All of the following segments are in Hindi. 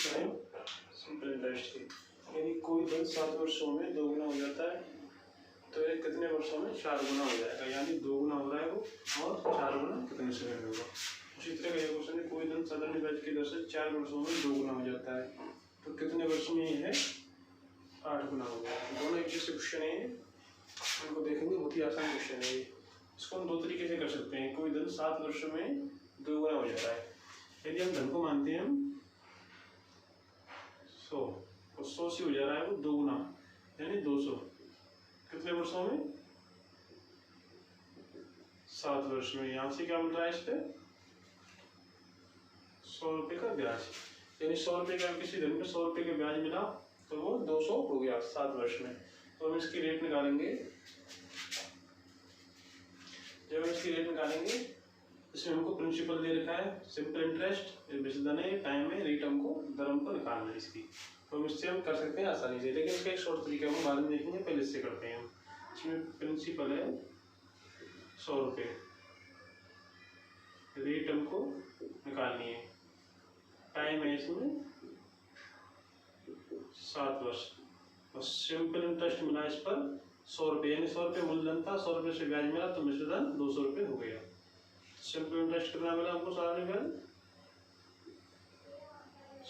टाइम सिंपल इंटरेस्ट की, यानी कोई धन 7 वर्षों में 2 गुना हो जाता है तो ये कितने वर्षों में 4 गुना हो जाएगा, यानी 2 गुना हो रहा है वो और 4 गुना कितने समय में होगा। उसी तरह का ये क्वेश्चन है, कोई धन साधारण ब्याज की दर से 4 वर्षों में 2 गुना हो जाता है तो कितने वर्ष में ये है 8 गुना हो गया। दोनों एक जैसे क्वेश्चन है, उनको देखेंगे, बहुत ही आसान क्वेश्चन है ये। इसको हम 2 तरीके से कर सकते हैं। कोई धन 7 वर्षों में 2 गुना हो जाता है, यदि हम धन को मानते हैं हम 100 और 100 से हो जा रहा है वो 2 गुना यानी 200, कितने वर्षों में 7 वर्ष में। यहाँ से क्या मिल रहा है इस पे 100 रुपये का ब्याज, यानी 100 रुपये का किसी धन पे 100 रुपये का ब्याज मिला तो वो 200 हो गया 7 वर्ष में। तो हम इसकी रेट निकालेंगे, जब हम इसकी रेट निकालेंगे इसमें हमको प्रिंसिपल दे रखा है सिंपल इंटरेस्ट, बेसिस है टाइम में, रेट हमको दर हमको निकालना है इसकी, तो हम इससे हम कर सकते हैं आसानी से। लेकिन इसका एक शॉर्ट तरीका हम बाद में देखेंगे, पहले इससे करते हैं हम। इसमें प्रिंसिपल है 100 रुपये, रेट हमको निकालनी है, टाइम है इसमें 7 वर्ष और सिंपल इंटरेस्ट मिला इस पर 100 रुपये, यानी 100 रुपये मूलधन था, 100 रुपये से ब्याज मिला तो मिश्रधन 200 रुपये हो गया। सिंपल इंटरेस्ट कितना मिला हमको साधारण ब्याज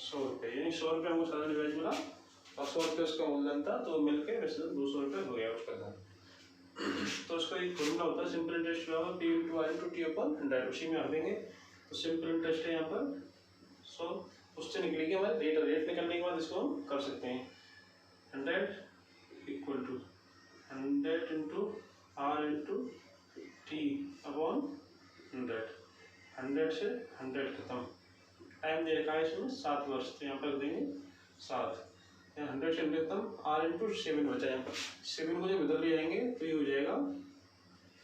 100 रुपये, यानी 100 रुपये हमको साधारण ब्याज मिला और 100 रुपये उसका मूलधन था तो मिलकर वैसे 200 रुपये हो गया उसका धन। तो उसका एक फॉर्मूला होता है सिंपल इंटरेस्ट बराबर P × R × T / 100, उसी में आप देंगे। तो सिंपल इंटरेस्ट है यहाँ पर 100, उससे निकलेगी हमारे रेट, रेट निकलने के बाद इसको हम कर सकते हैं 100 = 100 × R × T / 100, 100 से 100 खत्म। टाइम दे रखा है इसमें 7 वर्ष, तो यहाँ पर देंगे 7, यहाँ 100 से 100 खत्म, R × 7 बचा यहाँ पर। 7 को जब इधर ले जाएंगे तो ये हो जाएगा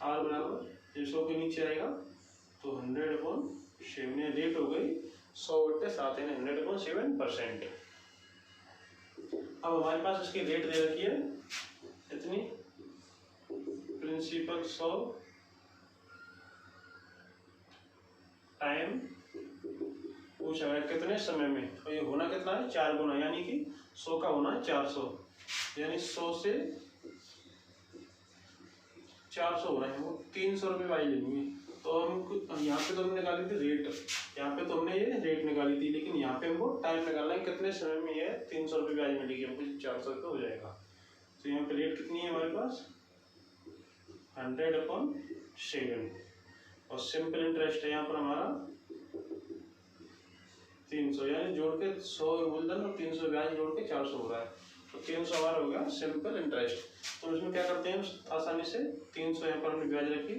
R बराबर 100 के नीचे आएगा तो 100/7, रेट हो गई 100/7 यानी 100/7%। अब हमारे पास इसकी रेट दे रखी है इतनी, प्रिंसिपल 100, टाइम पूछा है कितने समय में, और ये होना कितना है 4 गुना, यानी कि 100 का होना है 400, यानी 100 से 400 हो रहे हैं, वो 300 रुपये ब्याज लेंगे। तो हम यहाँ पे तो हमने निकाली थी रेट, यहाँ पे तो हमने ये रेट निकाली थी, लेकिन यहाँ पे हमको टाइम निकालना है कितने समय में ये 300 रुपये ब्याज मिलेगी हमको, 400 रुपये हो जाएगा। तो यहाँ पे रेट कितनी है हमारे पास 100/7 और सिंपल इंटरेस्ट है यहाँ पर हमारा 300, यानी जोड़ के 100 मूलधन और 300 ब्याज जोड़ के 400 हो रहा है, तो 300 हमारा हो गया सिंपल इंटरेस्ट। तो इसमें क्या करते हैं आसानी से, 300 यहाँ पर हमने ब्याज रखी,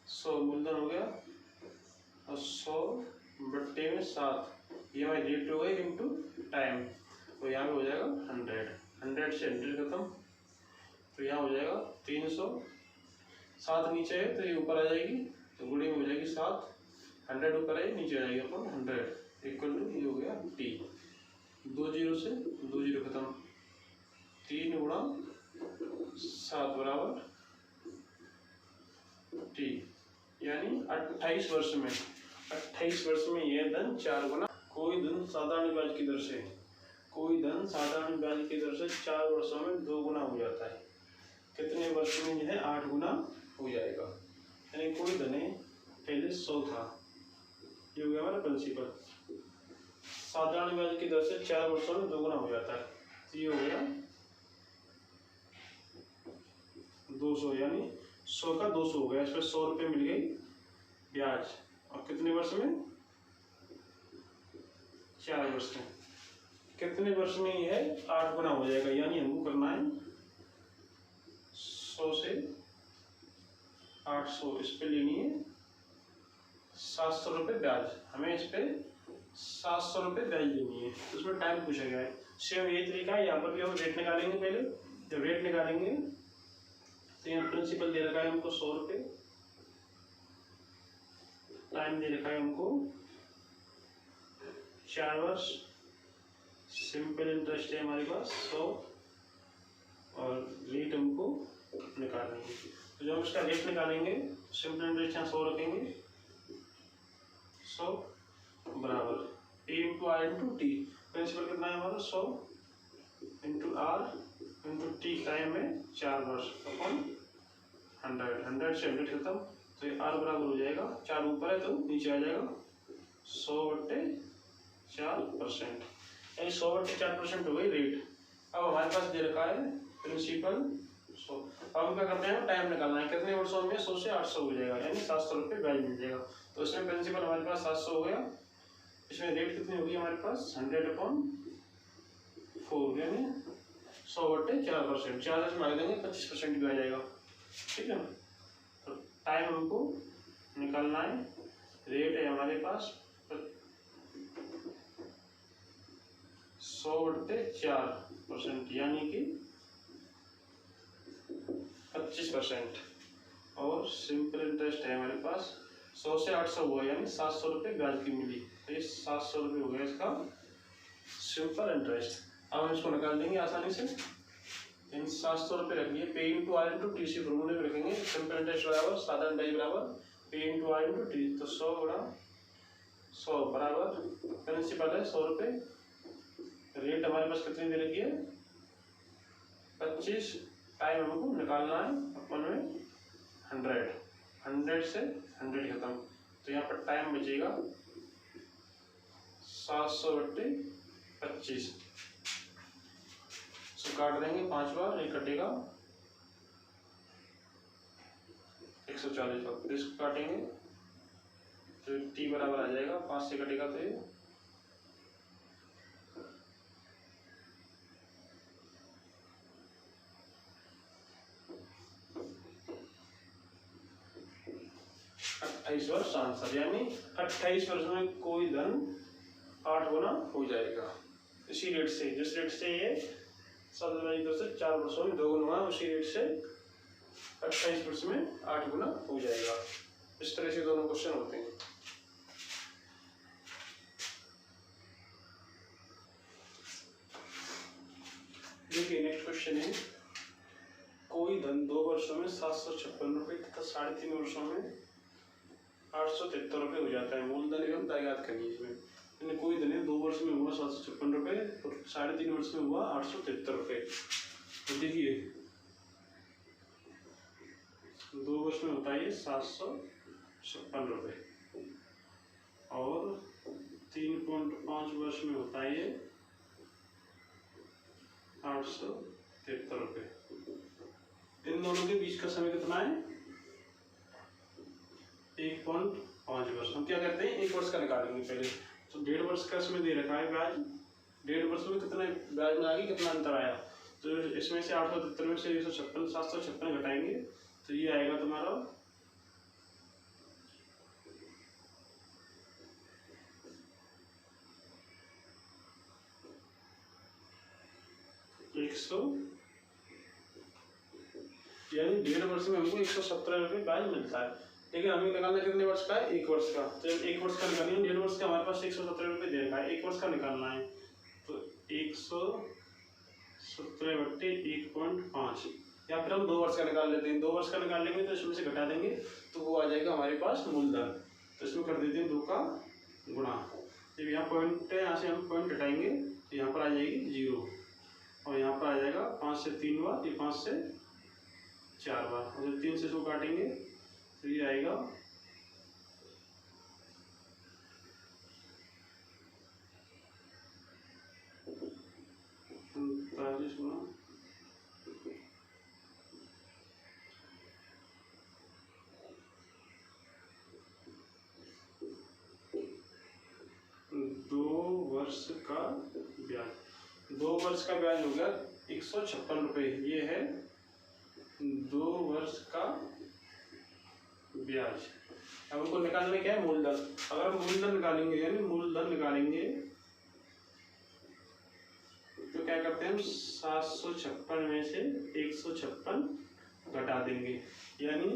100 मूलधन हो गया और 100/7 ये हमारी रेट हो गई इंटू टाइम, तो यहाँ पे हो जाएगा 100 से 100 खत्म, तो यहाँ हो जाएगा 300, 7 नीचे है तो ये ऊपर आ जाएगी तो गुणे में हो जाएगी 7, 100 ऊपर है नीचे आ जाएगी अपन 100 इक्वल टू ये हो गया T, 2 0 से 2 0 खत्म, 3 × 7 बराबर T, यानी 28 वर्ष में, 28 वर्ष में यह धन 4 गुना। कोई धन साधारण ब्याज की दर से, कोई धन साधारण ब्याज की दर से 4 वर्षों में 2 गुना हो जाता है, कितने वर्ष में यह 8 गुना हो जाएगा। यानी कोई धन पहले 100 था, ये हो गया हमारा प्रिंसिपल, साधारण ब्याज की दर से 4 वर्षों में 2 गुना हो जाता है, तो ये हो गया 200, यानी 100 का 200 हो गया, इस पर 100 रुपये मिल गई ब्याज, और कितने वर्ष में 4 वर्ष में, कितने वर्ष में यह 8 गुना हो जाएगा, यानी हमको करना है 100 से 800, इस पे लेनी है 700 रुपये ब्याज, हमें इस पे 700 रुपये ब्याज लेनी है, तो उसमें टाइम पूछा गया है। सेम यही तरीका है, यहाँ पर भी हम रेट निकालेंगे, पहले जब रेट निकालेंगे तो यहाँ प्रिंसिपल दे रखा है हमको 100 रुपये, टाइम दे रखा है हमको 4 वर्ष, सिंपल इंटरेस्ट है हमारे पास 100 और रेट हमको निकालनी है। तो जब हम इसका रेट निकालेंगे सिंपल इंटरेस्ट यहाँ 100 रखेंगे, 100 बराबर P × R × T, प्रिंसिपल कितना है हमारा 100 into are into T time में 4 वर्ष अपन 100 से 100 खत्म, तो ये आर बराबर हो जाएगा 4 ऊपर है तो नीचे आ जाएगा 100/4%, यानी 100/4% हो गई रेट। अब हमारे पास दे रखा है प्रिंसिपल 100। अब हम क्या करते हैं, टाइम निकालना है कितने वर्षों में, 100 से 800 हो जाएगा, यानी 700 रुपये ब्याज मिल जाएगा। तो इसमें प्रिंसिपल हमारे पास 700 हो गया, इसमें रेट कितनी होगी हमारे पास 100/4, यानी 100/4%। चार्जेस मांग देंगे 25% भी आ जाएगा, ठीक है ना। तो टाइम हमको निकालना है, रेट है हमारे पास 100/4%, यानी कि 25%, और सिंपल इंटरेस्ट है हमारे पास 100 से 800 हुआ, यानी 700 रुपये ब्याज की मिली, तो ये 700 रुपये हो गया इसका सिंपल इंटरेस्ट। अब हम इसको निकाल देंगे आसानी से, इन 700 रुपये रखिए, P into are into T C फॉर्मूले में रखेंगे। सिंपल इंटरेस्ट बराबर साधारण ब्याज बराबर पे इंटू आर इंटू टी, तो 100 गुणा 100 बराबर प्रिंसिपल है 100 रुपये, रेट हमारे पास कितनी दे रखी है 25, टाइम हमको निकालना है अपन में 100 से 100 खत्म, तो यहाँ पर टाइम बचेगा 700/25, सो काट देंगे 5 बार, एक कटेगा 140 बार, फिर इसको काटेंगे तो टी बराबर आ जाएगा 5 से कटेगा तो ये 28 वर्ष आंसर, यानी 28 वर्ष में कोई धन 8 गुना हो जाएगा। इसी रेट से, जिस रेट से ये 7 से 4 वर्षों में 2 गुना हुआ, उसी रेट से 28 वर्ष में 8 गुना हो जाएगा। इस तरह से दोनों क्वेश्चन होते हैं। देखिए नेक्स्ट क्वेश्चन है, कोई धन 2 वर्षों में 756 रुपये तथा 3.5 वर्षों में 873 रुपये हो जाता है। मूलधन एवं दाय याद करिए इसमें, यानी कोई धन 2 वर्ष में हुआ 756 रुपये और 3.5 वर्ष में हुआ 873 रुपये। तो देखिए 2 वर्ष में होता है 756 रुपये और 3.5 वर्ष में होता है 873 रुपये। इन दोनों के बीच का समय कितना है 1.5 वर्ष। हम क्या करते हैं 1 वर्ष का निकालेंगे पहले, तो 1.5 वर्ष का इसमें दे रखा है ब्याज, 1.5 वर्ष में कितना ब्याज में आगे कितना अंतर आया, तो इसमें से 873 में से 756 घटाएंगे तो ये आएगा तुम्हारा 100, यानी 1.5 वर्ष में हमको 117 रुपये ब्याज मिलता है। लेकिन हमें निकालना कितने वर्ष का है 1 वर्ष का, तो 1 वर्ष का निकालिए, 1.5 वर्ष का हमारे पास 117 रुपये दे रखा है, 1 वर्ष का निकालना है तो 117/1.5, या फिर हम 2 वर्ष का निकाल लेते हैं। 2 वर्ष का निकाल लेंगे तो इसमें से घटा देंगे तो वो आ जाएगा हमारे पास मूलधन, तो इसमें कर देते हैं 2 का गुणा, जब यहाँ पॉइंट है यहाँ से हम पॉइंट घटाएंगे तो यहाँ पर आ जाएगी 0 और यहाँ पर आ जाएगा 5 से 3 बार, ये 5 से 4 बार, और जब 3 से इसको काटेंगे तो ये आएगा 45 गुना 2 वर्ष का ब्याज, 2 वर्ष का ब्याज हो गया 156 रुपये, ये है 2 वर्ष का ब्याज। अब हमको निकालने क्या है मूलधन, अगर हम मूलधन निकालेंगे यानी मूलधन निकालेंगे तो क्या करते हैं हम 756 में से 156 घटा देंगे, यानी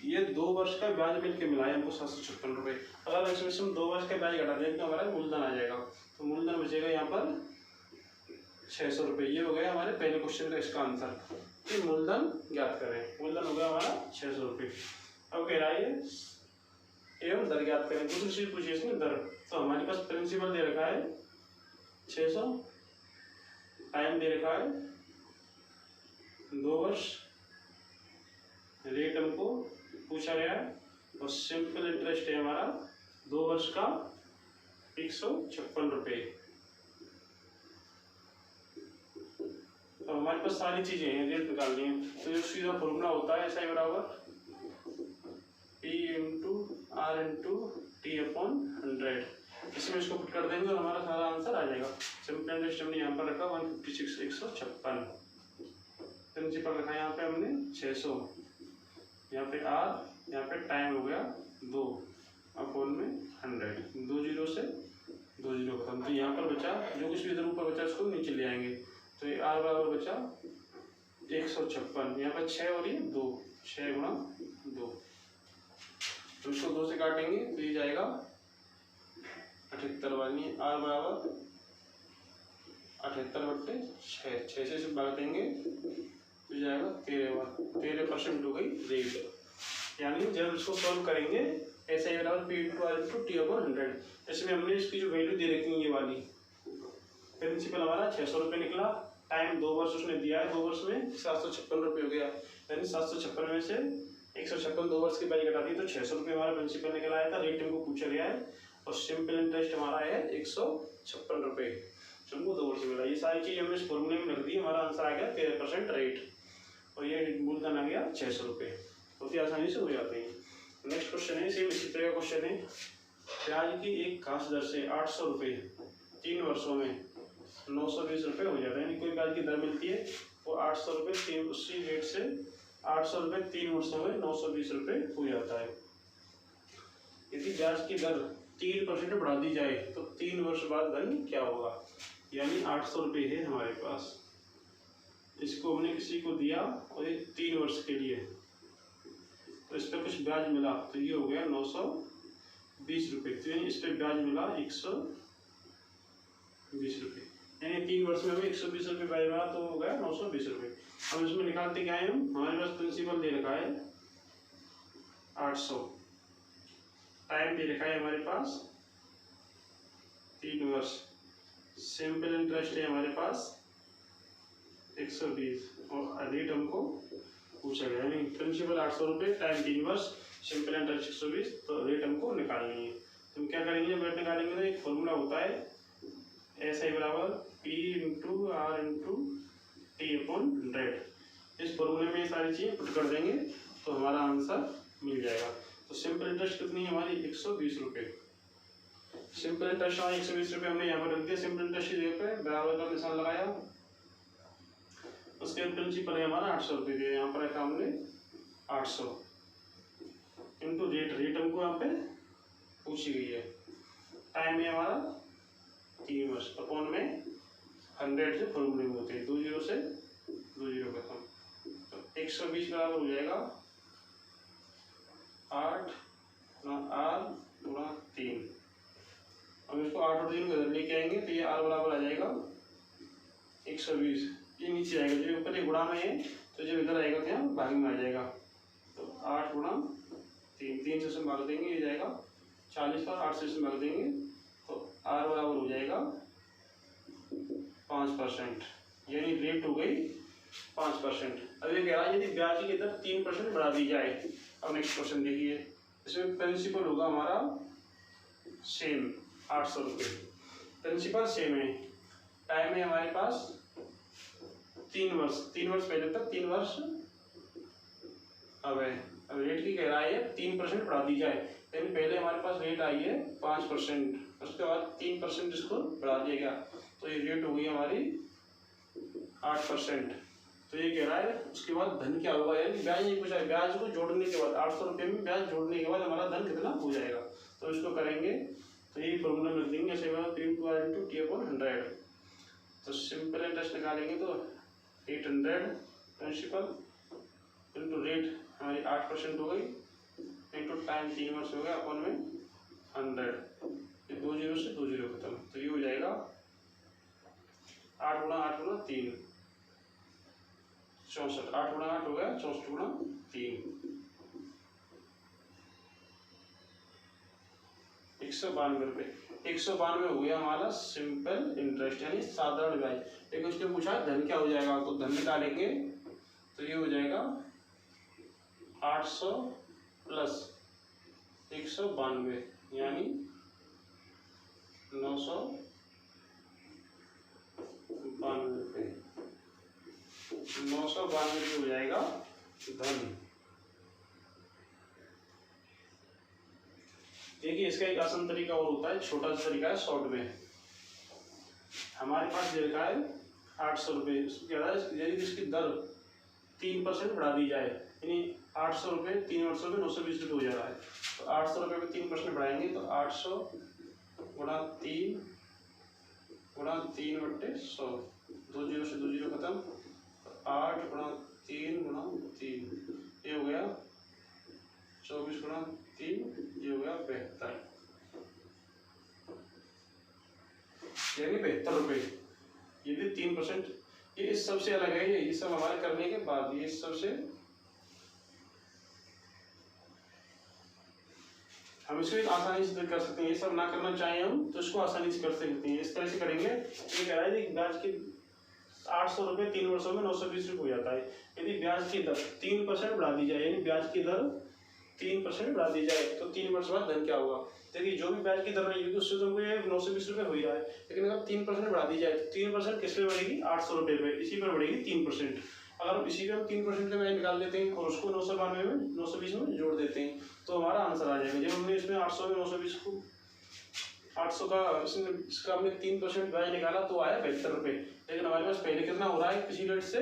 ये 2 वर्ष का ब्याज मिलके मिला है हमको 756 रुपये। अगर इसमें से हम 2 वर्ष का ब्याज घटा देंगे तो हमारा मूलधन आ जाएगा, तो मूलधन बचेगा यहाँ पर 600 रुपये। ये हो गया हमारे पहले क्वेश्चन का इसका आंसर कि मूलधन ज्ञात करें, मूलधन हो गया हमारा 600 रुपये। अब कह रहा है एवं दर ज्ञात करें, दूसरी चीज पूछिए इसमें दर, तो हमारे पास प्रिंसिपल दे रखा है 600, टाइम दे रखा है 2 वर्ष, रेट हमको पूछा गया है और सिंपल इंटरेस्ट है हमारा 2 वर्ष का 156 रुपये। अब हमारे पास सारी चीजें हैं, रेट निकालनी है, तो जो सीधा फॉर्मूला होता है ऐसा ही बराबर P into are into T upon 100। इसमें इसको पुट कर देंगे और हमारा सारा आंसर आ जाएगा। सिंपल इंटरेस्ट हमने यहाँ पर रखा 156 156, प्रिंसिपल रखा यहाँ पे हमने 600, यहाँ पे आर, यहाँ पे टाइम हो गया 2 अपॉन में 100, 2 जीरो से 2 जीरो खत्म। तो यहाँ पर बचा जो कुछ भी इधर ऊपर बचा उसको नीचे ले आएंगे, तो ये आर बराबर बचा 156, यहाँ पर 6 और ये 2, 6 गुणा 2, तो इसको 2 से काटेंगे तो ये जाएगा 78 वाली, आर बराबर 78/6, 6 से भाग देंगे तो जाएगा 13% हो गई रेट। यानी जब इसको सॉल्व करेंगे ऐसा ही बराबर P into are into T upon 100। इसमें हमने इसकी जो वैल्यू दे रखी है ये वाली, प्रिंसिपल हमारा 600 रुपये निकला, टाइम 2 वर्ष उसने दिया है, 2 वर्ष में 756 रुपये हो गया, यानी 756 में से 156 2 वर्ष की पहले घटा दी तो 600 रुपये हमारा प्रिंसिपल निकल आया था। रेट हमको पूछा गया है और सिंपल इंटरेस्ट हमारा है 156 रुपये, हमको 2 वर्ष मिला। ये सारी चीज हमने इस फॉर्मूले में रख दी, हमारा आंसर आ गया 13% रेट और ये मूलधन आ गया 600 रुपये। बहुत ही आसानी से हो जाते हैं। नेक्स्ट क्वेश्चन है, सेम इसी तरह का क्वेश्चन है, ब्याज की एक खास दर से 800 रुपये 3 वर्षों में 920 रुपये हो जाता है। यानी कोई ब्याज की दर मिलती है वो 800 रुपये, उसी रेट से 800 रुपये 3 वर्षों में 920 रुपये हो जाता है। यदि ब्याज की दर 3% बढ़ा दी जाए तो 3 वर्ष बाद धन क्या होगा। यानी 800 रुपये है हमारे पास, इसको हमने किसी को दिया और ये 3 वर्ष के लिए, तो इस पर कुछ ब्याज मिला तो ये हो गया 920 रुपये, तो यानी इस पर ब्याज मिला 120 रुपये, यानी 3 वर्ष में हमें 120 रुपये ब्याज मिला तो हो गया 920 रुपये। अब इसमें निकालते क्या है हम, हमारे पास प्रिंसिपल दे रखा है 800, टाइम दे रखा है हमारे पास 3 वर्ष, सिंपल इंटरेस्ट है हमारे पास 120 और रेट हमको पूछा गया, यानी प्रिंसिपल 800 रुपये, टाइम 3 वर्ष, सिंपल इंटरेस्ट 120, तो रेट हमको निकालनी है। तो हम क्या करेंगे, जब रेट निकालेंगे तो एक फॉर्मूला होता है ऐसा ही बराबर P into are into T upon 100। इस फॉर्मूले में ये सारी चीज़ें पुट कर देंगे तो हमारा आंसर मिल जाएगा। तो सिंपल इंटरेस्ट कितनी है हमारी 120 रुपये, सिंपल इंटरेस्ट हमारी 120 रुपये हमने यहाँ पर रख दिया। सिंपल इंटरेस्ट की जगह पे बराबर का निशान लगाया, उसके प्रिंसिपल है हमारा 800 रुपये दिया, यहाँ पर रखा हमने 800 इंटू रेट, रेट हमको यहाँ पे पूछी गई है, टाइम है हमारा 3 वर्ष, अपॉन में 100 से फॉर्मूले में होते हैं 2 जीरो से 2 जीरो खत्म, तो 120 बराबर हो जाएगा 8 आर गुणा 3। हम इसको 8 और 3 को इधर लेके आएंगे तो ये आर बराबर आ जाएगा 120, ये नीचे आएगा, जो ऊपर ये गुणा में है तो जब इधर आएगा तो यहाँ भाग में आ जाएगा, तो 8 गुणा 3, 3 से भाग देंगे ये जाएगा 40 पर, 8 से भाग देंगे तो आर बराबर हो जाएगा 5%, यानी रेट हो गई 5%। अब ये कह रहा है यदि ब्याज की दर 3% बढ़ा दी जाए। अब नेक्स्ट क्वेश्चन देखिए, इसमें प्रिंसिपल होगा हमारा सेम 800 रुपये, प्रिंसिपल सेम है, टाइम है हमारे पास 3 वर्ष, 3 वर्ष पहले तक 3 वर्ष, अब रेट की कह रहा है 3% बढ़ा दी जाए, यानी पहले हमारे पास रेट आई है 5%, उसके बाद 3% इसको बढ़ा दिया गया तो ये रेट हो गई हमारी 8%। तो ये कह रहा है उसके बाद धन क्या होगा, यानी ब्याज नहीं पूछा है, ब्याज को जोड़ने के बाद 800 रुपये में ब्याज जोड़ने के बाद हमारा धन कितना हो जाएगा, तो इसको करेंगे तो ये फॉर्मूला में लिख देंगे ऐसे P into are into T upon 100। तो सिंपल इंटरेस्ट निकालेंगे तो 800 प्रिंसिपल इंटू रेट हमारी 8% हो गई, इंटू टाइम 3 वर्ष हो गया, अपॉन में 100, ये 2 जीरो से 2 जीरो खत्म, तो ये हो जाएगा 8 गुणा 3 64, 8 गुणा 8 हो गया 64 गुणा 3 192 192 हो गया हमारा सिंपल इंटरेस्ट यानी साधारण ब्याज। लेकिन उसने पूछा धन क्या हो जाएगा, तो धन निकालेंगे तो ये हो जाएगा 800 प्लस 192 यानी 992 रुपये। 992 हो जाएगा धन। देखिए इसका एक आसान तरीका और होता है, छोटा सा तरीका है शॉर्ट में। हमारे पास दे रखा है 800 रुपये, यदि इसकी दर 3% बढ़ा दी जाए यानी 800 रुपये 3 वर्षों में 920 रुपये हो जा रहा है, तो 800 रुपये में 3% बढ़ाएंगे तो 800 गुणा 3 बट्टे 100, 2 जीरो से 2 जीरो खत्म, 8 गुणा 3 ये हो गया 24 गुणा 3 ये हो गया 72 यानी 72 रुपये। ये भी 3%, ये इस सब से अलग है, ये सब हमारे करने के बाद ये इस सब से हम इसको आसानी से कर सकते हैं। ये सब ना करना चाहें हम तो इसको आसानी से कर सकते हैं। इस तरह से करेंगे। ये कह रहा है कि ब्याज की 800 रुपये 3 वर्षों में 920 रुपये हो जाता है। यदि ब्याज की दर 3% बढ़ा दी जाए यानी ब्याज की दर 3% बढ़ा दी जाए तो 3 वर्ष बाद धन क्या होगा। देखिए जो भी ब्याज की दर रहेगी उससे तुमको ये 920 रुपये हो ही रहा है, लेकिन अगर 3% बढ़ा दी जाए तो 3% किस पे बढ़ेगी 800 रुपये पे, इसी पर बढ़ेगी 3%। अगर हम इसी पे हम 3% का ब्याज निकाल देते हैं और उसको 992 में 920 में जोड़ देते हैं तो हमारा आंसर आ जाएगा। जब हमने इसमें 800 में 920 को 800 का इसका हमने 3% ब्याज निकाला तो आया 72 रुपये। लेकिन हमारे पास पहले कितना हो रहा है किसी रेट से,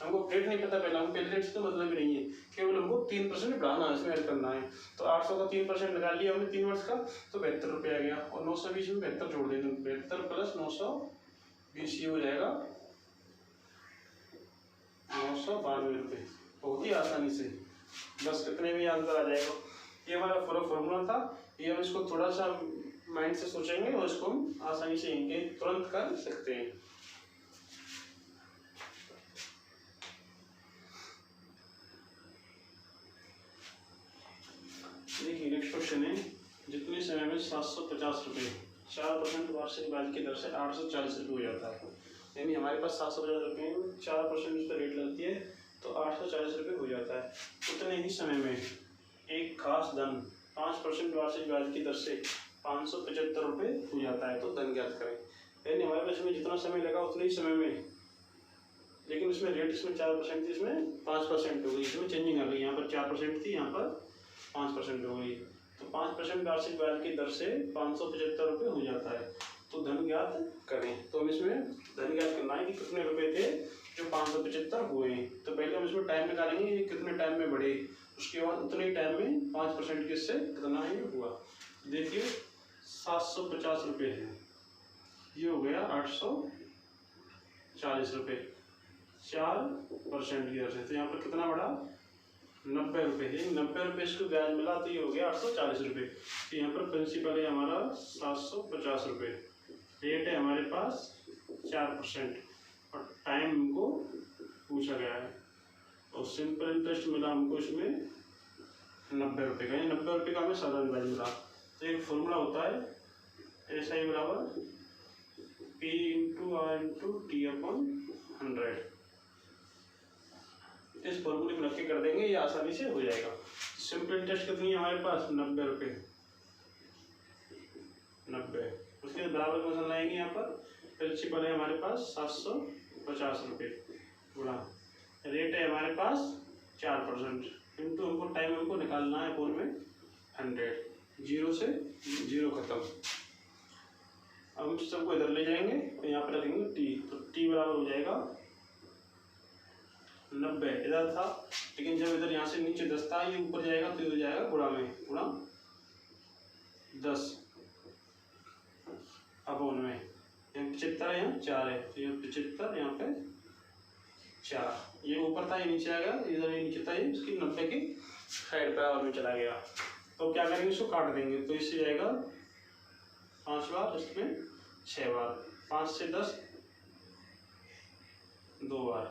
हमको रेट नहीं पता, पहले हम पहले रेट से तो मतलब ही नहीं है, केवल हमको 3% बढ़ाना है, इसमें ऐड करना है। तो 800 का 3% निकाल लिया हमने 3 वर्ष का तो 72 रुपये आ गया और 920 में 72 जोड़ देंगे, 72 प्लस 920 ये हो जाएगा 992 रुपये। बहुत ही आसानी से बस इतने में आंसर आ जाएगा। ये हमारा पूरा फॉर्मूला था। ये हम इसको थोड़ा सा माइंड से सोचेंगे और इसको हम आसानी से इनके तुरंत कर सकते हैं। देखिए नेक्स्ट क्वेश्चन है, जितने समय में 750 रुपये 4% वार्षिक ब्याज की दर से 840 रुपये हो जाता है, यानी हमारे पास 750 रुपये में 4% उस पर रेट लगती है तो 840 रुपये हो जाता है। उतने ही समय में एक खास धन 5% वार्षिक ब्याज की दर से 575 रुपये हो जाता है, तो धन ज्ञात करें। यानी हमारे पास में जितना समय लगा उतने ही समय में, लेकिन उसमें रेट इसमें 4% थी, इसमें 5% हो गई, इसमें चेंजिंग आ गई, यहाँ पर 4% थी, यहाँ पर 5% हो गई, तो 5% वार्षिक ब्याज की दर से 575 रुपये हो जाता है, तो धन ज्ञात करें। तो हम इसमें धन ज्ञात करना है कि कितने रुपए थे जो 575 हुए। तो पहले हम इसमें टाइम निकालेंगे, ये कितने टाइम में बढ़े, उसके बाद उतने ही टाइम में 5% के इससे कितना है हुआ। देखिए 750 रुपये है, ये हो गया 840 रुपये 4% की दर से, तो यहाँ पर कितना बढ़ा 90 रुपये है। 90 रुपये इसको ब्याज मिला तो ये हो गया 840 रुपये। तो यहाँ पर प्रिंसिपल है हमारा 750 रुपये, रेट है हमारे पास 4% और टाइम हमको पूछा गया है और सिंपल इंटरेस्ट मिला हमको इसमें 90 रुपये का, 90 रुपये का हमें साधारण ब्याज मिला। तो एक फॉर्मूला होता है SI बराबर P into R into T upon 100। इस फॉर्मूले में रख के कर देंगे, ये आसानी से हो जाएगा। सिंपल इंटरेस्ट कितनी है हमारे पास 90 रुपये, 90 उसके बराबर क्वेश्चन लाएंगे। यहाँ पर प्रिंसिपल है हमारे पास 750 रुपये गुणा रेट है हमारे पास 4% इंटू हमको टाइम हमको निकालना है फोन में 100, 0 से 0 खत्म। अब हम सबको इधर ले जाएंगे तो यहाँ पर रखेंगे T, तो T बराबर हो जाएगा 90 इधर था, लेकिन जब इधर यहाँ से नीचे 10 था ये ऊपर जाएगा तो ये हो जाएगा गुणा में गुणा 10 अपॉन में, यहाँ 75 है यहाँ 4 है, तो यहाँ 75 यहाँ पे 4, ये ऊपर था ये नीचे आ गया, इधर ये नीचे था ये इसकी 90 की साइड बराबर में चला गया। तो क्या करेंगे इसको काट देंगे, तो इससे जाएगा 5 बार, इसमें 6 बार, 5 से 10 2 बार,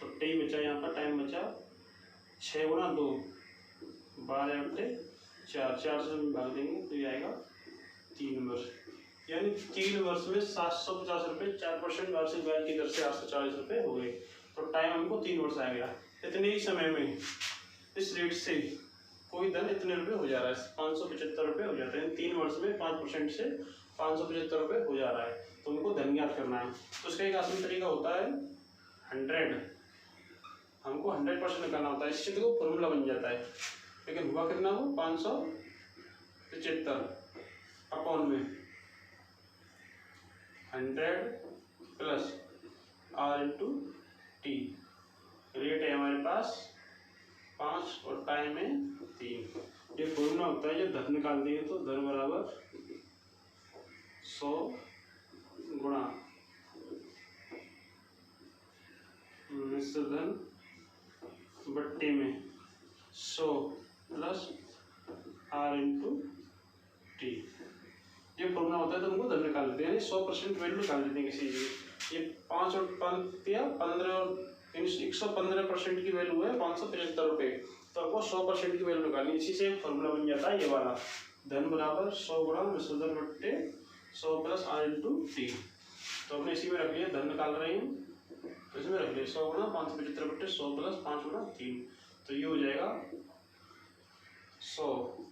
तो टी बचा यहाँ पर टाइम बचा 6 गुणा 2 12 बटे 4, 4 से हम भाग देंगे तो ये आएगा 3 वर्ष में 750 रुपये 4% वार्षिक ब्याज की दर से 840 रुपये हो गए। तो टाइम हमको 3 वर्ष आ गया। इतने ही समय में इस रेट से कोई धन इतने रुपये हो जा रहा है, 575 रुपये हो जाते हैं। 3 वर्ष में 5% से 575 रुपये हो जा रहा है। तो उनको धन ज्ञात करना है। तो इसका एक आसान तरीका होता है 100, हमको 100% निकालना होता है। इससे देखो फॉर्मूला बन जाता है। लेकिन हुआ कितना हो 575 अपॉन में 100 plus R into T. Rate है हमारे पास 5 और टाइम है 3। ये फॉर्मूला होता है। जब धन निकालते हैं तो धन बराबर 100 गुणा मिश्र धन बट्टे में 100 प्लस R इंटू टी। ये फॉर्मूला होता है। तो हमको धन निकाल लेते हैं, 100% वैल्यू निकाल लेते हैं किसी चीज। ये 5 और 5 या 15 और 115% की वैल्यू है 575 रुपये। तो आपको 100% की वैल्यू निकालनी। इसी से फॉर्मूला बन जाता है ये वाला, धन बराबर 100 गुणा मिश्र धन बट्टे 100 प्लस R इंटू टी। तो हमने इसी में रख लिया, धन निकाल रहे हैं तो इसमें रख लिया 100 गुणा 575 बट्टे 100 प्लस 5 गुणा 3। तो ये हो जाएगा 100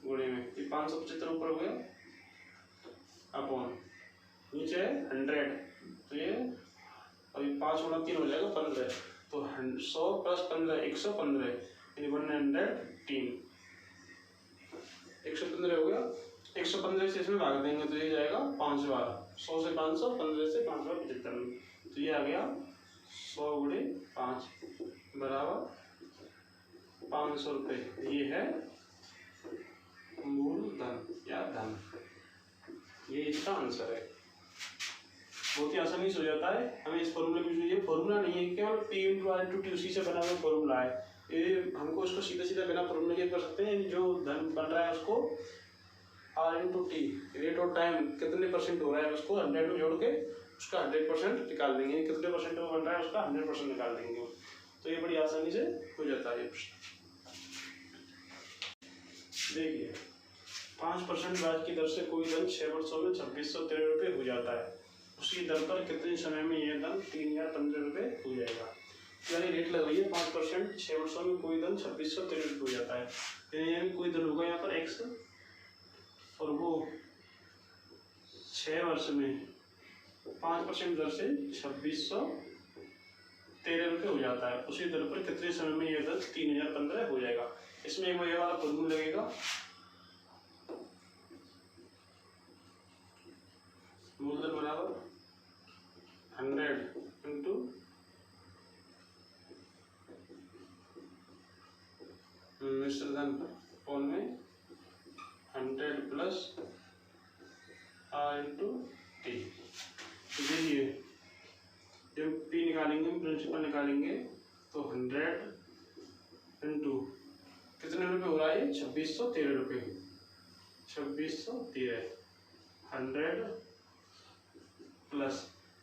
गुणे में ये 575 ऊपर हो गया अपॉन नीचे है 100। तो ये अभी 5 गुणा 3 हो जाएगा 15। तो 100 प्लस 15 115 यानी 110। 115 हो गया। 115 से इसमें भाग देंगे तो ये जाएगा 5 बार। 100 से 500, 15 से 5 बार 75। तो ये आ गया 100 गुणे 5 बराबर 500 रुपये। ये है मूलधन या धन। ये इसका आंसर है। बहुत ही आसानी से हो जाता है। हमें इस फॉर्मूले में ये फॉर्मूला नहीं है, केवल P into R into T उसी से बना हुआ फॉर्मूला है। ये हमको उसको सीधा सीधा बिना फॉर्मूले के कर सकते हैं। जो धन बन रहा है उसको R इंटू टी, रेट और टाइम कितने % हो रहा है उसको 100 में जोड़ के उसका 100% निकाल देंगे। कितने % में बन रहा है उसका 100% निकाल देंगे। तो ये बड़ी आसानी से हो जाता है। देखिए 5% ब्याज की दर से कोई धन 6 वर्षों में 2613 रुपये हो जाता है। उसी दर पर कितने समय में यह धन 3015 रुपये हो जाएगा। यानी रेट लगाइए 5%, 6 वर्षों में कोई धन 2613 रुपये हो जाता है। यानी कोई धन होगा यहाँ पर x और वो 6 वर्ष में 5% दर से 2613 रुपये हो जाता है। उसी दर पर कितने समय में यह धन 3015 हो जाएगा। इसमें एक ये वाला फॉर्मूला लगेगा, मूलधन बराबर 100 इंटू मिश्र धन अपॉन में 100 प्लस R इंटू टी। देखिए जब P निकालेंगे, प्रिंसिपल निकालेंगे तो 100 इंटू कितने रुपये हो रहा है 2613 रुपये। 2613 100 प्लस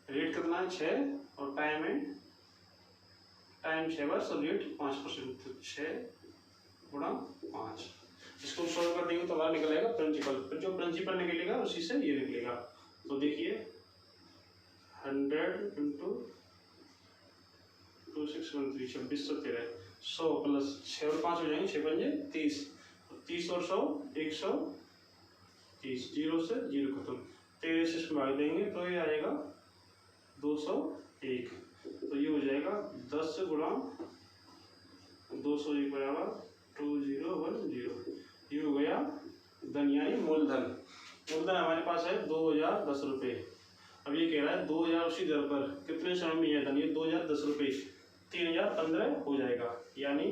रेट कितना है 6 और टाइम है 6 वर्ष और रेट 5%। 6 गुणा 5। इसको सॉल्व कर देंगे तो हमारा निकलेगा प्रिंसिपल। फिर जो प्रिंसिपल निकलेगा उसी से ये निकलेगा। तो देखिए 100 इंटू 2613 2613 100 प्लस 6 और 5 हो जाएंगे 6 पंजे 30। 30 और 100 130। 0 से 0 खत्म। 13 से इसमें भाग देंगे तो ये आएगा 201। तो ये हो जाएगा 10 गुणा 201 बराबर 2010। ये हो गया धन यानी मूलधन। मूलधन हमारे पास है 2010 रुपये। अब ये कह रहा है 2000 उसी दर पर कितने समय में यह धन, ये 2010 रुपये 3015 हो जाएगा। यानी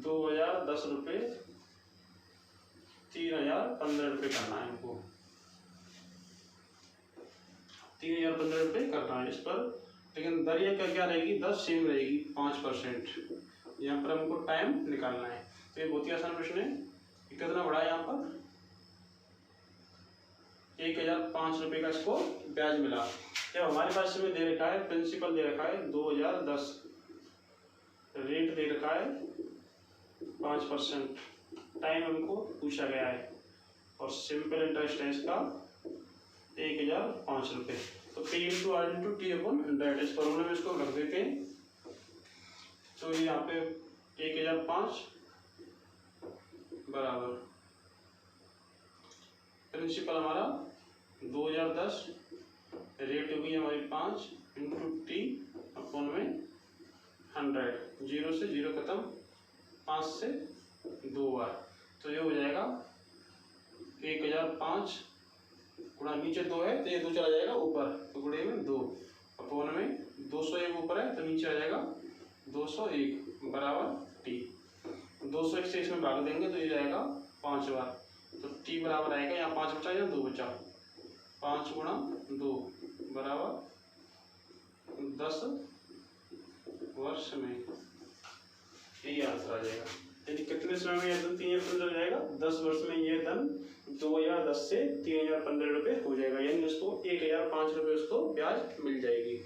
2010 रुपये 3015 रुपये करना है हमको। 3015 रुपये करना है इस पर। लेकिन दर ये क्या रहेगी 10 सेम रहेगी 5%। यहाँ पर हमको टाइम निकालना है। तो ये बहुत ही आसान प्रश्न है। कितना बढ़ा है यहाँ पर 1005 रुपये का इसको ब्याज मिला। जब हमारे पास इसमें दे रखा है प्रिंसिपल दे रखा है 2010, रेट दे रखा है 5%, टाइम हमको पूछा गया है और सिंपल इंटरेस्ट है इसका 1005 रुपये। तो P into are into t अपन 100 इस फॉर्मूले में इसको रख देते हैं। तो यहाँ पे 1005 बराबर प्रिंसिपल हमारा 2010, रेट होगी हमारी 5 इंटू टी अपन में 100, 0 से 0 खत्म, 5 से 2 बार, तो ये हो जाएगा 1005 गुणा नीचे 2 है तो ये 2 चला जाएगा ऊपर, तो गुणे में 2 अपन में 201 ऊपर है तो नीचे आ जाएगा 201 बराबर टी। 201 से इसमें भाग देंगे तो ये जाएगा 5 बार, तो टी बराबर आएगा, यहाँ 5 बचा या 2 बचा, 5 गुणा 2 बराबर 10 वर्ष में, यही आंसर आ जाएगा। यदि कितने समय में यह धन 3015 हो जाएगा, 10 वर्ष में यह धन 2010 से 3015 रुपये हो जाएगा, यानी उसको 1005 रुपये उसको ब्याज मिल जाएगी।